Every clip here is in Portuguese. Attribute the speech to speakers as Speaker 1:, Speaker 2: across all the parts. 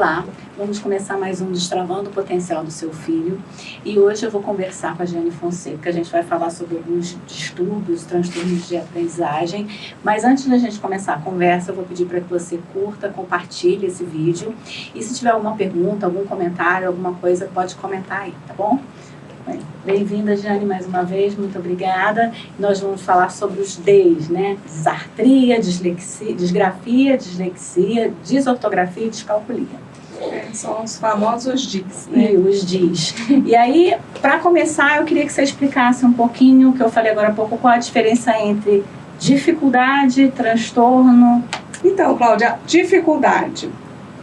Speaker 1: Olá, vamos começar mais um Destravando o Potencial do Seu Filho. E hoje eu vou conversar com a Jeane Fonseca. A gente vai falar sobre alguns distúrbios, transtornos de aprendizagem. Mas antes da gente começar a conversa, eu vou pedir para que você curta, compartilhe esse vídeo. E se tiver alguma pergunta, algum comentário, alguma coisa, pode comentar aí, tá bom? Bem-vinda, Jeane, mais uma vez, muito obrigada. Nós vamos falar sobre os Ds, né? Disartria, dislexia, disgrafia, dislexia, desortografia e descalculia.
Speaker 2: São os famosos DIS, né?
Speaker 1: E os DIS. E aí, para começar, eu queria que você explicasse um pouquinho, o que eu falei agora há pouco, qual a diferença entre dificuldade, transtorno.
Speaker 2: Então, Cláudia, dificuldade.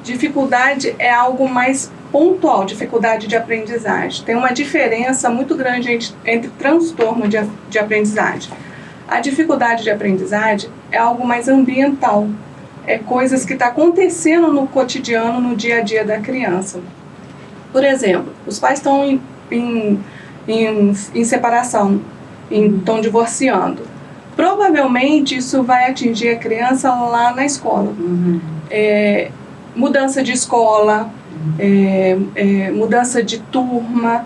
Speaker 2: Dificuldade é algo mais pontual, dificuldade de aprendizagem. Tem uma diferença muito grande entre transtorno de aprendizagem. A dificuldade de aprendizagem é algo mais ambiental. É coisas que estão acontecendo no cotidiano, no dia a dia da criança. Por exemplo, os pais estão em separação, estão divorciando. Provavelmente isso vai atingir a criança lá na escola. Mudança de escola, mudança de turma,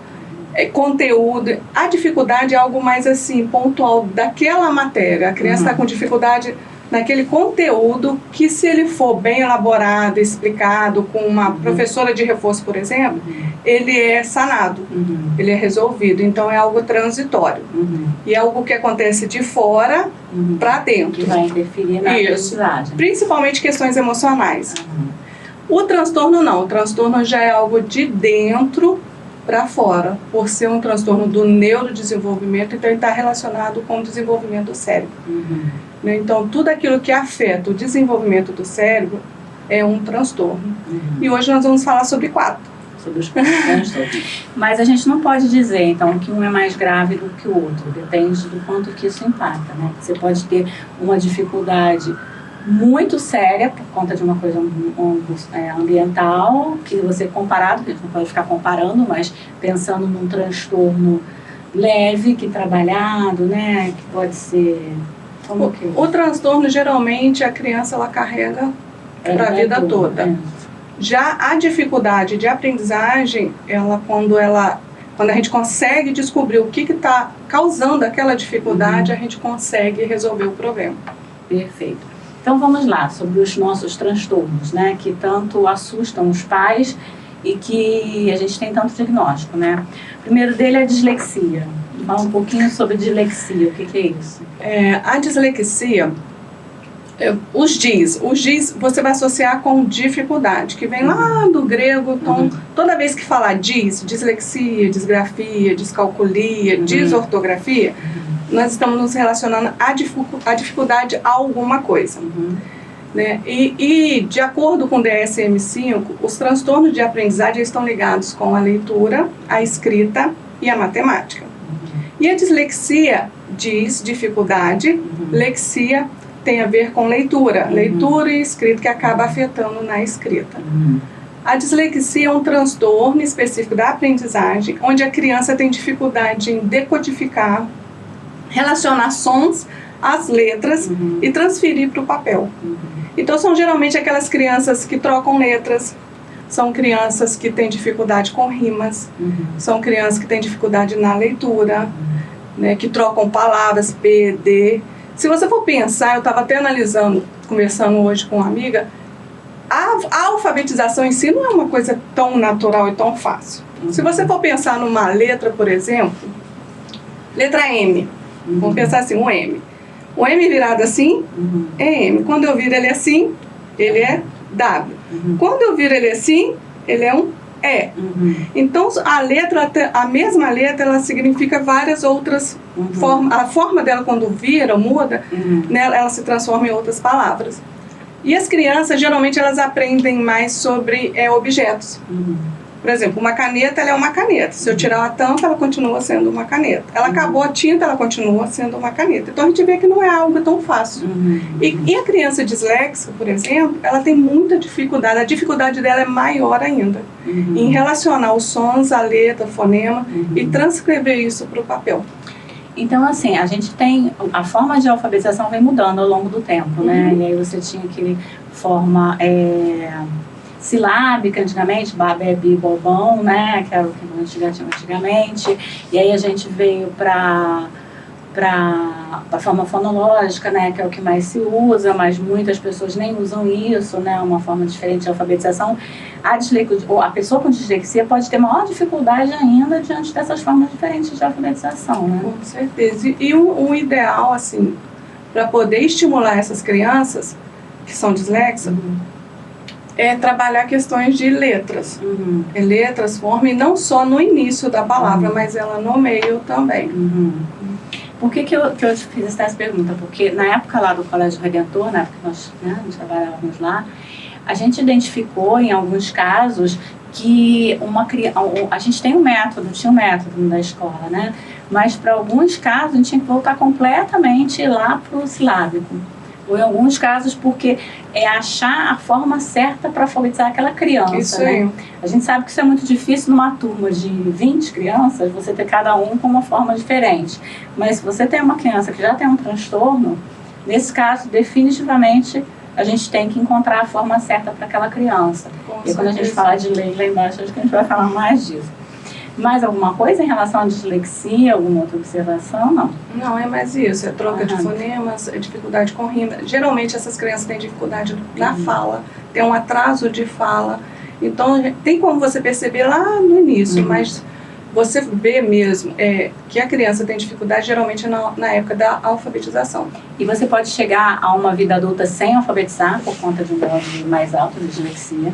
Speaker 2: conteúdo. A dificuldade é algo mais assim, pontual daquela matéria. A criança está com dificuldade naquele conteúdo que, se ele for bem elaborado, explicado, com uma professora de reforço, por exemplo, ele é sanado, ele é resolvido. Então é algo transitório. E é algo que acontece de fora para dentro.
Speaker 1: Que vai interferir na aprendizagem.
Speaker 2: Principalmente questões emocionais. O transtorno não, o transtorno já é algo de dentro para fora, por ser um transtorno do neurodesenvolvimento, então ele está relacionado com o desenvolvimento do cérebro. Então tudo aquilo que afeta o desenvolvimento do cérebro é um transtorno. E hoje nós vamos falar sobre 4.
Speaker 1: Sobre os transtornos. Mas a gente não pode dizer, então, que um é mais grave do que o outro, depende do quanto que isso impacta, né? Você pode ter uma dificuldade muito séria por conta de uma coisa ambiental, que você comparado, que a gente não pode ficar comparando, mas pensando num transtorno leve, que trabalhado, né, que pode ser...
Speaker 2: O transtorno, geralmente, a criança ela carrega para a vida toda. Já a dificuldade de aprendizagem, quando a gente consegue descobrir o que está causando aquela dificuldade, a gente consegue resolver o problema.
Speaker 1: Perfeito. Então vamos lá, sobre os nossos transtornos, né, que tanto assustam os pais e que a gente tem tanto diagnóstico, né. O primeiro dele é a dislexia. Fala um pouquinho sobre dislexia, o que é isso?
Speaker 2: A dislexia, os DIS você vai associar com dificuldade, que vem lá do grego. Então, toda vez que falar DIS, dislexia, disgrafia, descalculia, desortografia, nós estamos nos relacionando à dificuldade a alguma coisa. Né? E de acordo com o DSM-5, os transtornos de aprendizagem estão ligados com a leitura, a escrita e a matemática. E a dislexia diz dificuldade, lexia tem a ver com leitura, leitura e escrita, que acaba afetando na escrita. A dislexia é um transtorno específico da aprendizagem, onde a criança tem dificuldade em decodificar, relacionar sons às letras e transferir para o papel. Então são geralmente aquelas crianças que trocam letras, são crianças que têm dificuldade com rimas, são crianças que têm dificuldade na leitura, né, que trocam palavras, P, D. Se você for pensar, eu estava até analisando, conversando hoje com uma amiga, a alfabetização em si não é uma coisa tão natural e tão fácil. Se você for pensar numa letra, por exemplo, letra M, vamos pensar assim, um M. O M virado assim é M. Quando eu viro ele assim, ele é W. Quando eu viro ele assim, ele é um E. Então, a mesma letra, ela significa várias outras formas. A forma dela, quando vira, muda, né, ela se transforma em outras palavras. E as crianças, geralmente, elas aprendem mais sobre objetos. Por exemplo, uma caneta, ela é uma caneta. Se eu tirar a tampa, ela continua sendo uma caneta. Ela acabou a tinta, ela continua sendo uma caneta. Então a gente vê que não é algo tão fácil. E a criança disléxica, por exemplo, ela tem muita dificuldade. A dificuldade dela é maior ainda em relacionar os sons, a letra, o fonema e transcrever isso para o papel.
Speaker 1: Então, assim, a gente tem... A forma de alfabetização vem mudando ao longo do tempo, né? E aí você tinha aquele forma... silábica antigamente, babé, bi, bobão, né, que era o que a gente tinha antigamente, e aí a gente veio para a forma fonológica, né, que é o que mais se usa, mas muitas pessoas nem usam isso, né, uma forma diferente de alfabetização. A pessoa com dislexia pode ter maior dificuldade ainda diante dessas formas diferentes de alfabetização, né?
Speaker 2: Com certeza. E o ideal, assim, para poder estimular essas crianças que são dislexas, é trabalhar questões de letras. Letras, forma, e não só no início da palavra, mas ela no meio também.
Speaker 1: Por que eu te fiz essa pergunta? Porque na época lá do Colégio Redentor, na época que nós trabalhávamos lá, a gente identificou em alguns casos que a gente tinha um método da escola, né? Mas para alguns casos a gente tinha que voltar completamente lá para o silábico. Ou em alguns casos porque é achar a forma certa para alfabetizar aquela criança.
Speaker 2: Isso aí.
Speaker 1: Né? A gente sabe que isso é muito difícil numa turma de 20 crianças, você ter cada um com uma forma diferente. Mas se você tem uma criança que já tem um transtorno, nesse caso, definitivamente, a gente tem que encontrar a forma certa para aquela criança. E quando a gente falar de lei lá embaixo, acho que a gente vai falar mais disso. Mais alguma coisa em relação à dislexia, alguma outra observação? Não.
Speaker 2: Não, é mais isso. É troca de fonemas, é dificuldade com rima. Geralmente essas crianças têm dificuldade na fala, tem um atraso de fala. Então, tem como você perceber lá no início, mas você vê mesmo que a criança tem dificuldade geralmente na época da alfabetização.
Speaker 1: E você pode chegar a uma vida adulta sem alfabetizar por conta de um grau mais alto de dislexia?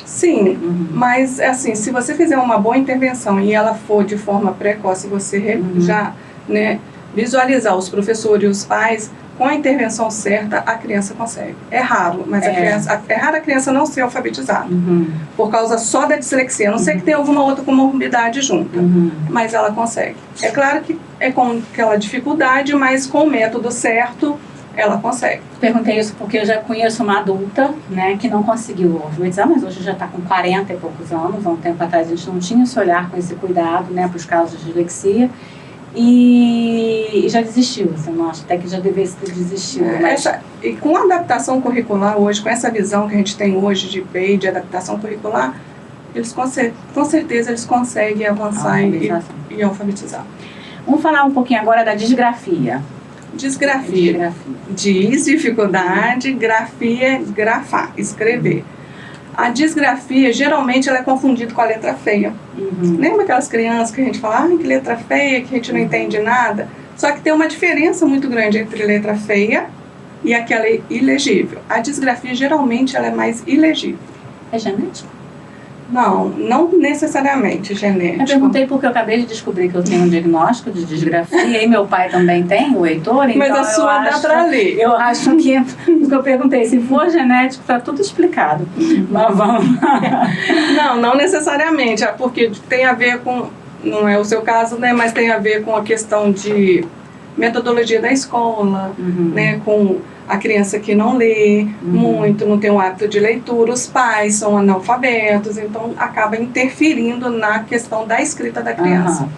Speaker 2: Sim, mas assim, se você fizer uma boa intervenção e ela for de forma precoce, você já, né, visualizar os professores e os pais, com a intervenção certa, a criança consegue. É raro, mas é raro a criança não ser alfabetizada, por causa só da dislexia, a não ser que tenha alguma outra comorbidade junto, mas ela consegue. É claro que é com aquela dificuldade, mas com o método certo, ela consegue.
Speaker 1: Perguntei isso porque eu já conheço uma adulta, né, que não conseguiu alfabetizar, mas hoje já está com 40 e poucos anos. Há um tempo atrás a gente não tinha esse olhar com esse cuidado, né, para os casos de dislexia. E já desistiu, assim, eu acho até que já devia ter desistido.
Speaker 2: E com a adaptação curricular hoje, com essa visão que a gente tem hoje de PEI, de adaptação curricular, eles com certeza eles conseguem avançar e alfabetizar.
Speaker 1: Vamos falar um pouquinho agora da disgrafia.
Speaker 2: Disgrafia. Diz, dificuldade, grafia, grafar, escrever. A disgrafia, geralmente, ela é confundida com a letra feia. Lembra aquelas crianças que a gente fala, que letra feia, que a gente não entende nada? Só que tem uma diferença muito grande entre letra feia e aquela ilegível. A disgrafia, geralmente, ela é mais ilegível.
Speaker 1: É genético?
Speaker 2: Não, não necessariamente genético.
Speaker 1: Eu perguntei porque eu acabei de descobrir que eu tenho um diagnóstico de disgrafia e meu pai também tem, o Heitor. Então
Speaker 2: mas a sua dá pra ler.
Speaker 1: Eu acho que, porque eu perguntei, se for genético, tá tudo explicado. Mas vamos lá.
Speaker 2: Não necessariamente, porque tem a ver com, não é o seu caso, né, mas tem a ver com a questão de metodologia da escola, né, com a criança que não lê muito, não tem o hábito de leitura, os pais são analfabetos, então acaba interferindo na questão da escrita da criança.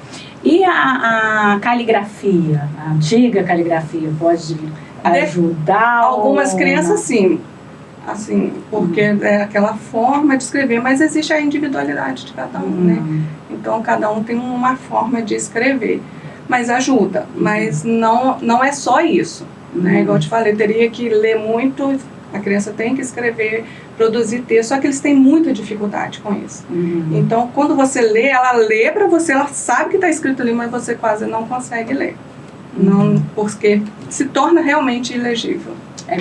Speaker 1: E a caligrafia, a antiga caligrafia, pode ajudar?
Speaker 2: Algumas crianças sim, assim, porque é aquela forma de escrever, mas existe a individualidade de cada um, né? Então cada um tem uma forma de escrever, mas ajuda, mas não é só isso. Né? Igual eu te falei, teria que ler muito, a criança tem que escrever, produzir texto, só que eles têm muita dificuldade com isso. Então, quando você lê, ela lê para você, ela sabe que está escrito ali, mas você quase não consegue ler. Não, porque se torna realmente ilegível.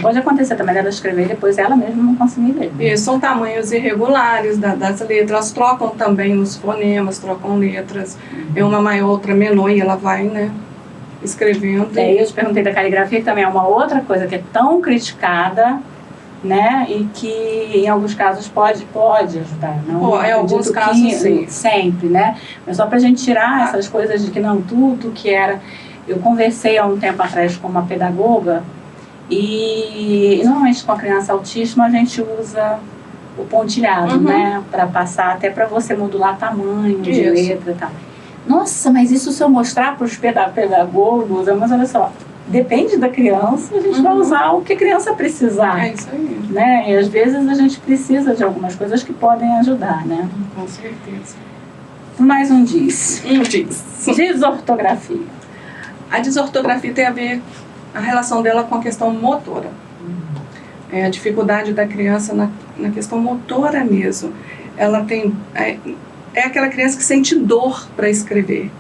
Speaker 1: Pode acontecer também dela escrever e depois ela mesma não conseguir ler.
Speaker 2: Isso, são tamanhos irregulares das letras, elas trocam também os fonemas, trocam letras, é uma maior, outra menor, e ela vai, né, escrevendo.
Speaker 1: Eu te perguntei da caligrafia, que também é uma outra coisa que é tão criticada, né, e que em alguns casos pode ajudar. Não,
Speaker 2: em alguns casos sim.
Speaker 1: Sempre, né? Mas só pra gente tirar essas coisas de que não tudo que era... Eu conversei há um tempo atrás com uma pedagoga e normalmente com a criança autista a gente usa o pontilhado, né, para passar, até para você modular tamanho de letra e tal. Nossa, mas isso se eu mostrar para os pedagogos, mas olha só, depende da criança, a gente vai usar o que a criança precisar.
Speaker 2: É isso aí.
Speaker 1: Né? E às vezes a gente precisa de algumas coisas que podem ajudar, né?
Speaker 2: Com certeza.
Speaker 1: Mais um diz.
Speaker 2: Diz.
Speaker 1: Desortografia.
Speaker 2: A desortografia tem a ver, a relação dela com a questão motora. É a dificuldade da criança na questão motora mesmo. Ela tem... É aquela criança que sente dor para escrever.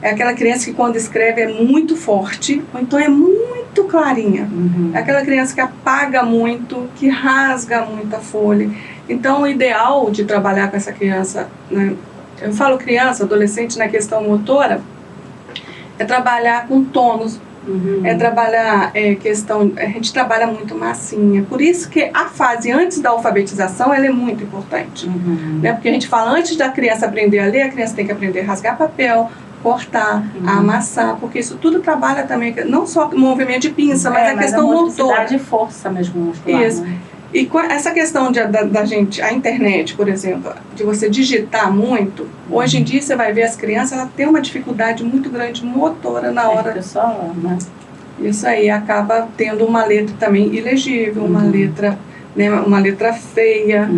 Speaker 2: É aquela criança que quando escreve é muito forte, ou então é muito clarinha. É aquela criança que apaga muito, que rasga muita folha. Então o ideal de trabalhar com essa criança, né, eu falo criança, adolescente na questão motora, é trabalhar com tônus. É trabalhar a gente trabalha muito massinha, por isso que a fase antes da alfabetização ela é muito importante, né? Porque a gente fala, antes da criança aprender a ler, a criança tem que aprender a rasgar papel, cortar, amassar, porque isso tudo trabalha também, não só o movimento de pinça, mas a questão motora.
Speaker 1: De força mesmo muscular.
Speaker 2: Isso.
Speaker 1: Né?
Speaker 2: E com essa questão da gente, a internet, por exemplo, de você digitar muito, hoje em dia você vai ver as crianças, ela tem uma dificuldade muito grande motora na hora.
Speaker 1: Né?
Speaker 2: Isso aí acaba tendo uma letra também ilegível, uma letra, né, uma letra feia,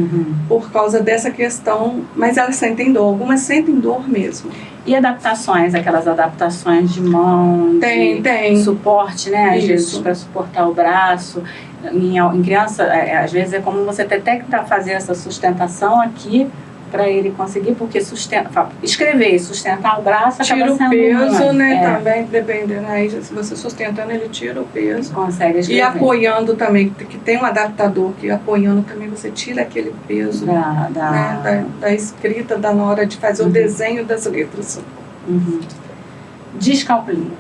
Speaker 2: por causa dessa questão, mas elas sentem dor, algumas sentem dor mesmo.
Speaker 1: E adaptações, aquelas adaptações de mão,
Speaker 2: tem
Speaker 1: suporte, né? Às vezes para suportar o braço. Em criança, às vezes é como você ter que fazer essa sustentação aqui para ele conseguir, porque escrever e sustentar o braço
Speaker 2: tira
Speaker 1: acaba sendo
Speaker 2: o peso,
Speaker 1: muito,
Speaker 2: né? Também dependendo. Aí, se você sustentando, ele tira o peso.
Speaker 1: Consegue escrever.
Speaker 2: E apoiando também, que tem um adaptador que apoiando também você tira aquele peso da escrita, na hora de fazer o desenho das letras.
Speaker 1: Descalculia.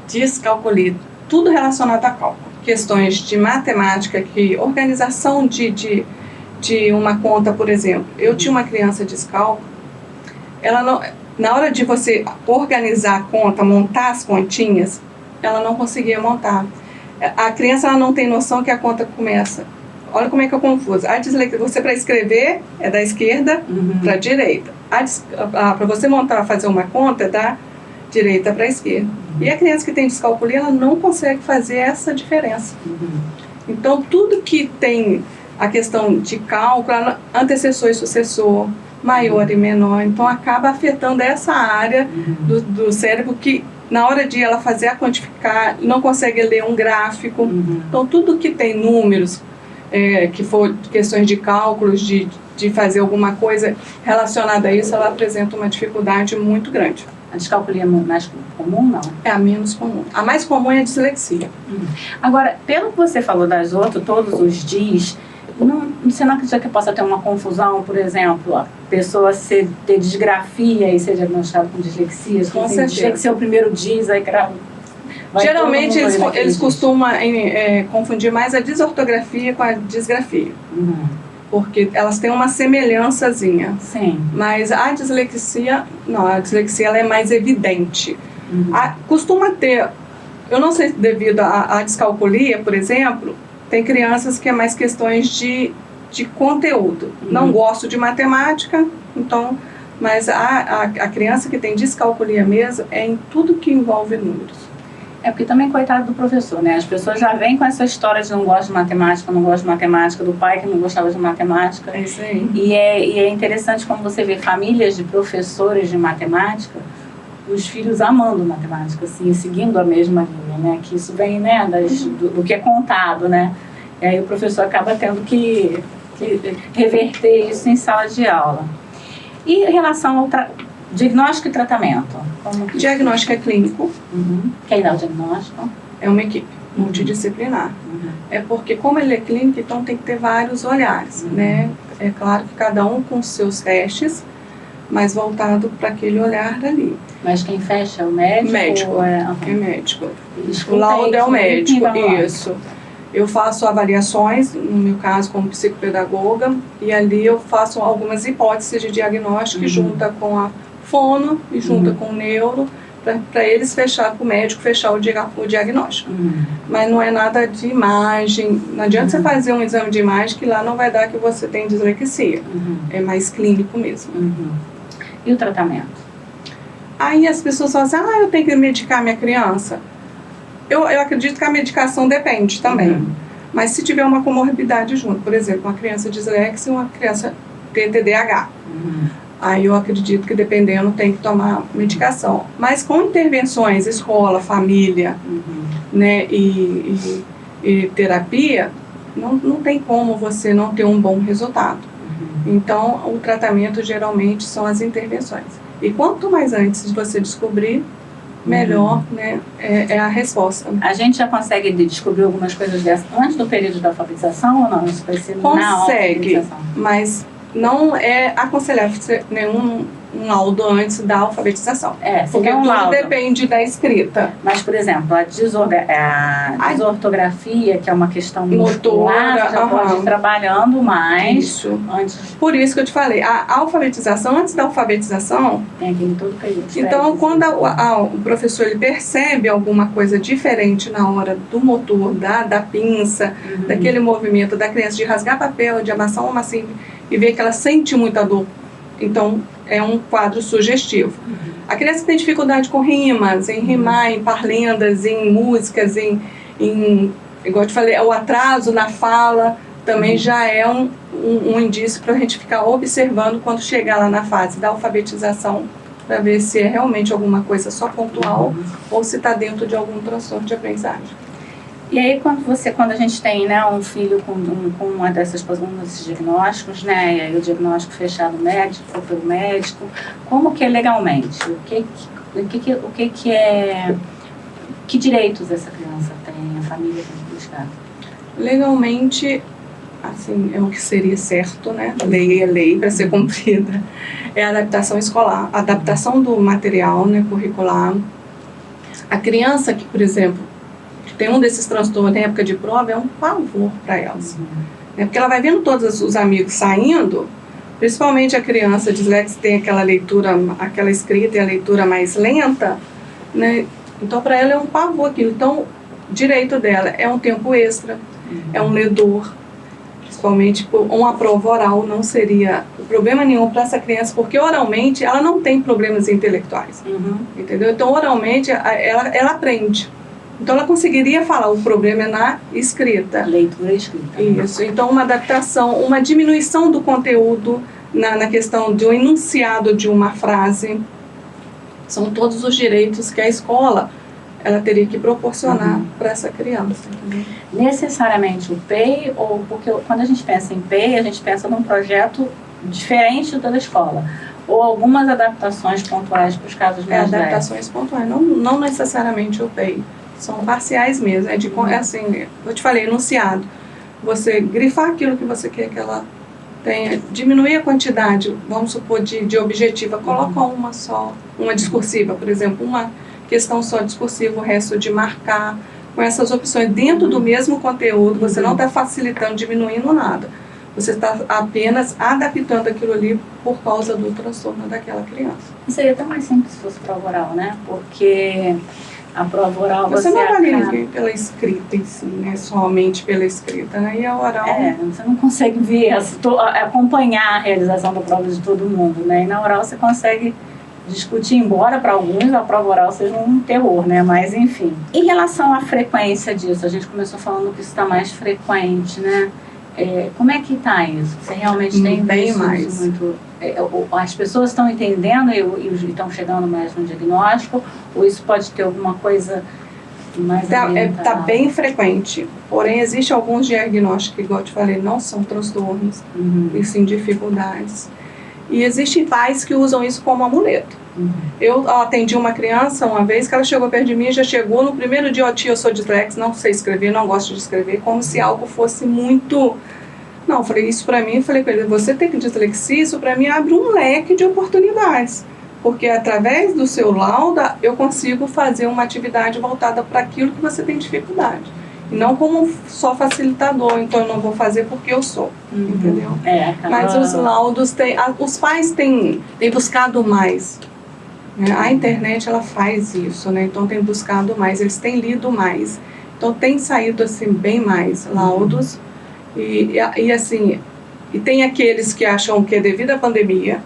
Speaker 2: Descalculia. Tudo relacionado a cálculo. Questões de matemática, organização de uma conta, por exemplo. Eu tinha uma criança descalço, ela não, na hora de você organizar a conta, montar as continhas, ela não conseguia montar. A criança ela não tem noção que a conta começa. Olha como é que é confuso. A dislexia, você para escrever é da esquerda para a direita. Para você montar, fazer uma conta é da direita para a esquerda. E a criança que tem descalculia, ela não consegue fazer essa diferença. Então, tudo que tem a questão de cálculo, antecessor e sucessor, maior e menor, então acaba afetando essa área do cérebro que na hora de ela fazer a quantificar, não consegue ler um gráfico. Então tudo que tem números, que for questões de cálculos, de fazer alguma coisa relacionada a isso, ela apresenta uma dificuldade muito grande.
Speaker 1: A descalculia é mais comum, não?
Speaker 2: É a menos comum. A mais comum é a dislexia.
Speaker 1: Agora, pelo que você falou das outras, todos os dias, você não acredita que possa ter uma confusão, por exemplo, a pessoa ter disgrafia e ser diagnosticada com dislexia?
Speaker 2: Com certeza.
Speaker 1: Dislexia é o primeiro diz, aí
Speaker 2: geralmente eles costumam confundir mais a desortografia com a disgrafia. Porque elas têm uma semelhançazinha.
Speaker 1: Sim.
Speaker 2: Mas a dislexia, não, a dislexia ela é mais evidente. Costuma ter, eu não sei se devido à descalculia, por exemplo, tem crianças que é mais questões de conteúdo. Não gosto de matemática, então, mas a criança que tem descalculia mesmo é em tudo que envolve números.
Speaker 1: É porque também, coitado do professor, né? As pessoas já vêm com essa história de não gosto de matemática, do pai que não gostava de matemática.
Speaker 2: É isso aí.
Speaker 1: E é interessante como você vê famílias de professores de matemática, os filhos amando matemática, assim, seguindo a mesma linha, né? Que isso vem, né, do que é contado, né? E aí o professor acaba tendo que reverter isso em sala de aula. E em relação ao diagnóstico e tratamento?
Speaker 2: Diagnóstico é clínico.
Speaker 1: Quem dá o diagnóstico?
Speaker 2: É uma equipe multidisciplinar. É porque, como ele é clínico, então tem que ter vários olhares, né? É claro que cada um com seus testes, mas voltado para aquele olhar dali.
Speaker 1: Mas quem fecha é o médico?
Speaker 2: Médico.
Speaker 1: É
Speaker 2: médico. O laudo é o médico, isso. Eu faço avaliações, no meu caso, como psicopedagoga, e ali eu faço algumas hipóteses de diagnóstico, junta com a fono e junta com o neuro, para eles fechar, para o médico fechar o diagnóstico. Mas não é nada de imagem, não adianta você fazer um exame de imagem que lá não vai dar que você tem dislexia. É mais clínico mesmo.
Speaker 1: E o tratamento?
Speaker 2: Aí as pessoas falam assim, eu tenho que medicar minha criança. Eu acredito que a medicação depende também. Mas se tiver uma comorbidade junto, por exemplo, uma criança dislexia e uma criança TDAH, aí eu acredito que dependendo tem que tomar medicação. Mas com intervenções, escola, família, né, e terapia, não tem como você não ter um bom resultado. Então, o tratamento geralmente são as intervenções. E quanto mais antes de você descobrir, melhor, né, é a resposta.
Speaker 1: A gente já consegue descobrir algumas coisas dessas antes do período da alfabetização ou não? Isso vai ser na alfabetização?
Speaker 2: Mas não é aconselhável nenhum laudo antes da alfabetização. Porque
Speaker 1: um
Speaker 2: tudo
Speaker 1: laudo
Speaker 2: depende da escrita.
Speaker 1: Mas, por exemplo, a desortografia, que é uma questão
Speaker 2: motora,
Speaker 1: já pode ir trabalhando mais.
Speaker 2: Isso.
Speaker 1: Antes.
Speaker 2: Por isso que eu te falei, a alfabetização, antes da alfabetização,
Speaker 1: tem aquele todo período.
Speaker 2: Então, quando o professor ele percebe alguma coisa diferente na hora do motor, da pinça, daquele movimento da criança de rasgar papel, de amassar uma massinha e ver que ela sente muita dor, então é um quadro sugestivo. A criança que tem dificuldade com rimas, em rimar, em parlendas, em músicas, igual eu te falei, o atraso na fala também já é um indício para a gente ficar observando quando chegar lá na fase da alfabetização, para ver se é realmente alguma coisa só pontual ou se está dentro de algum transtorno de aprendizagem.
Speaker 1: E aí, quando a gente tem, né, um filho com um desses diagnósticos, né, e aí o diagnóstico fechado pelo médico, como que é legalmente? Que direitos essa criança tem, a família tem que buscar?
Speaker 2: Legalmente, assim, é o que seria certo, né? Lei é lei para ser cumprida. É a adaptação escolar, a adaptação do material, né, curricular. A criança que, por exemplo, tem um desses transtornos na época de prova, é um pavor para elas. Porque ela vai vendo todos os amigos saindo, principalmente a criança disléxica tem aquela leitura, aquela escrita e a leitura mais lenta, né? Então, para ela é um pavor aquilo. Então, o direito dela é um tempo extra, é um ledor, principalmente uma prova oral não seria problema nenhum para essa criança, porque oralmente ela não tem problemas intelectuais, entendeu? Então, oralmente ela aprende. Então, ela conseguiria falar, o problema é na escrita.
Speaker 1: Leitura e escrita.
Speaker 2: Isso. Então, uma adaptação, uma diminuição do conteúdo na questão de um enunciado de uma frase. São todos os direitos que a escola ela teria que proporcionar para essa criança. Entendeu?
Speaker 1: Necessariamente o PEI, ou porque quando a gente pensa em PEI, a gente pensa num projeto diferente da escola. Ou algumas adaptações pontuais para os casos mais leves?
Speaker 2: Adaptações pontuais, não necessariamente o PEI. São parciais mesmo, assim, eu te falei, enunciado. Você grifar aquilo que você quer que ela tenha, diminuir a quantidade, vamos supor, de objetiva, coloca uma só, uma discursiva, por exemplo, uma questão só discursiva, o resto de marcar, com essas opções dentro do mesmo conteúdo, você não está facilitando, diminuindo nada. Você está apenas adaptando aquilo ali por causa do transtorno daquela criança.
Speaker 1: Seria tão mais simples se fosse prova oral, né? Porque a prova oral
Speaker 2: você não avalia pela escrita em si, né? Somente pela escrita, né? E a oral...
Speaker 1: você não consegue ver, acompanhar a realização da prova de todo mundo, né? E na oral você consegue discutir, embora para alguns a prova oral seja um terror, né? Mas enfim. Em relação à frequência disso, a gente começou falando que isso está mais frequente, né? Como é que está isso? Você realmente tem
Speaker 2: bem mais
Speaker 1: muito... as pessoas estão entendendo e estão chegando mais no diagnóstico, ou isso pode ter alguma coisa mais
Speaker 2: Está bem frequente, porém existe alguns diagnósticos que, igual eu te falei, não são transtornos, e sim dificuldades. E existem pais que usam isso como amuleto. Eu atendi uma criança uma vez que ela chegou perto de mim, já chegou no primeiro dia, tia, eu sou disléxica, não sei escrever, não gosto de escrever, como se algo fosse muito... Não, eu falei isso para mim, falei com ele, você tem que dislexia, isso para mim abre um leque de oportunidades, porque através do seu laudo eu consigo fazer uma atividade voltada para aquilo que você tem dificuldade. E não como só facilitador, então eu não vou fazer porque eu sou, entendeu? Mas os laudos, os pais têm buscado mais. Né? A internet, ela faz isso, né? Então tem buscado mais, eles têm lido mais. Então tem saído assim bem mais laudos. E assim, E tem aqueles que acham que é devido à pandemia.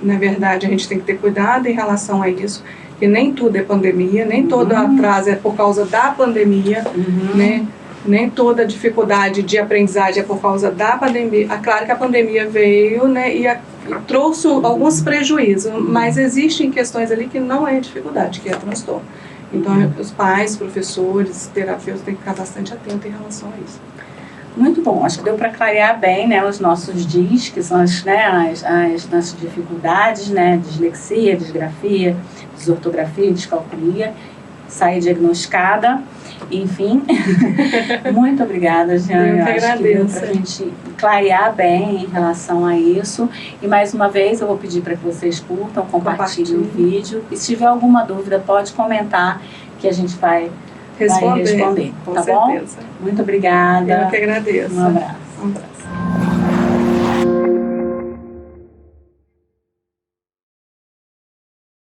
Speaker 2: Na verdade, a gente tem que ter cuidado em relação a isso, que nem tudo é pandemia, nem todo atraso é por causa da pandemia, né? Nem toda dificuldade de aprendizagem é por causa da pandemia. Claro que a pandemia veio, né, e trouxe alguns prejuízos, mas existem questões ali que não é dificuldade, que é transtorno. Então, os pais, professores, terapeutas têm que ficar bastante atentos em relação a isso.
Speaker 1: Muito bom, acho que deu para clarear bem, né, os nossos DIS, que são as nossas dificuldades, né, dislexia, disgrafia, desortografia, descalculia, sair diagnosticada, enfim. Muito obrigada, Jeane.
Speaker 2: Eu que agradeço.
Speaker 1: Para a gente clarear bem em relação a isso. E mais uma vez eu vou pedir para que vocês curtam, compartilhem o vídeo. E se tiver alguma dúvida, pode comentar que a gente vai responder,
Speaker 2: com
Speaker 1: tá
Speaker 2: certeza.
Speaker 1: bom? Muito obrigada.
Speaker 2: Eu que agradeço.
Speaker 1: Um abraço.
Speaker 2: Um abraço.